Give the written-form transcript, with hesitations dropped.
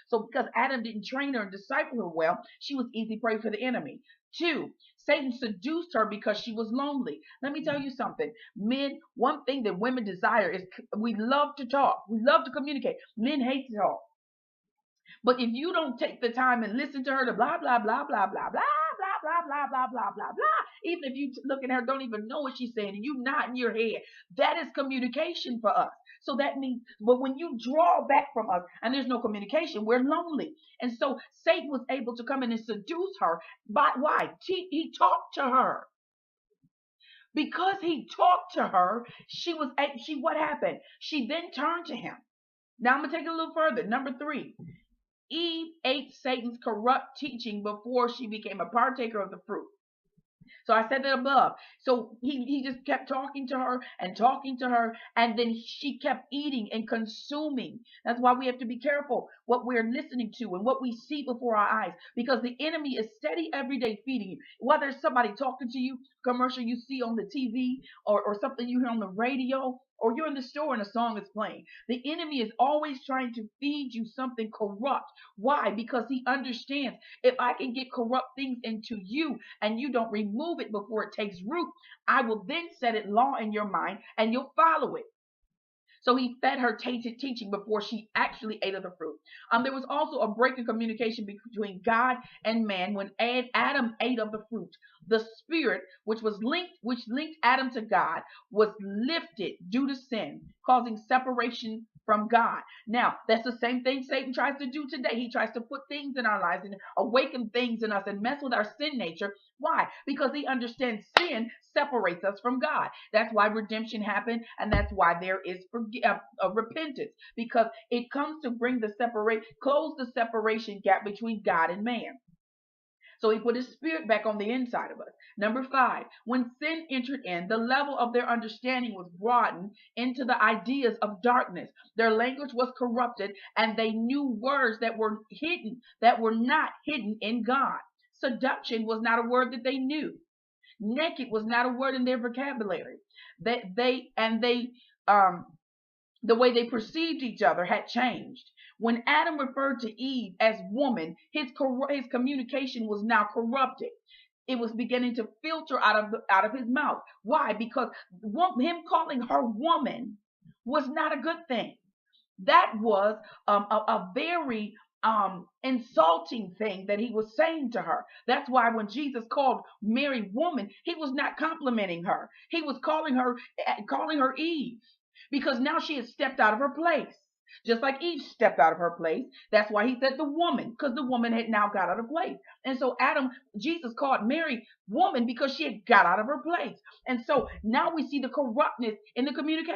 So because Adam didn't train her and disciple her well, she was easy prey for the enemy. Two, Satan seduced her because she was lonely. Let me tell you something. Men, one thing that women desire is we love to talk. We love to communicate. Men hate to talk. But if you don't take the time and listen to her to blah, blah, blah, blah, blah, blah, blah, blah, blah, blah, blah, blah, blah, even if you look at her, don't even know what she's saying, and you nod in your head, that is communication for us. So that means, but when you draw back from us and there's no communication, we're lonely. And so Satan was able to come in and seduce her. By why? He talked to her. Because he talked to her, what happened? She then turned to him. Now I'm gonna take it a little further. Number three. Eve ate Satan's corrupt teaching before she became a partaker of the fruit. So I said that above. So he just kept talking to her, and then she kept eating and consuming. That's why we have to be careful what we're listening to and what we see before our eyes, because the enemy is steady every day feeding you. Whether it's somebody talking to you, commercial you see on the TV, or something you hear on the radio, or you're in the store and a song is playing. The enemy is always trying to feed you something corrupt. Why? Because he understands, if I can get corrupt things into you and you don't remove it before it takes root, I will then set it law in your mind and you'll follow it. So he fed her tainted teaching before she actually ate of the fruit. There was also a break in communication between God and man when Adam ate of the fruit. The spirit, which linked Adam to God, was lifted due to sin, causing separation from God. Now, that's the same thing Satan tries to do today. He tries to put things in our lives and awaken things in us and mess with our sin nature. Why? Because he understands sin separates us from God. That's why redemption happened, and that's why there is repentance, because it comes to close the separation gap between God and man. So he put his spirit back on the inside of us. Number five, when sin entered in, the level of their understanding was broadened into the ideas of darkness. Their language was corrupted, and they knew words that were not hidden in God. Seduction was not a word that they knew. Naked was not a word in their vocabulary. The way they perceived each other had changed. When Adam referred to Eve as woman, his communication was now corrupted. It was beginning to filter out of his mouth. Why? Because him calling her woman was not a good thing. That was a very insulting thing that he was saying to her. That's why when Jesus called Mary woman, he was not complimenting her. He was calling her Eve, because now she had stepped out of her place. Just like Eve stepped out of her place. That's why he said the woman, because the woman had now got out of place. And so Jesus called Mary woman because she had got out of her place. And so now we see the corruptness in the communication.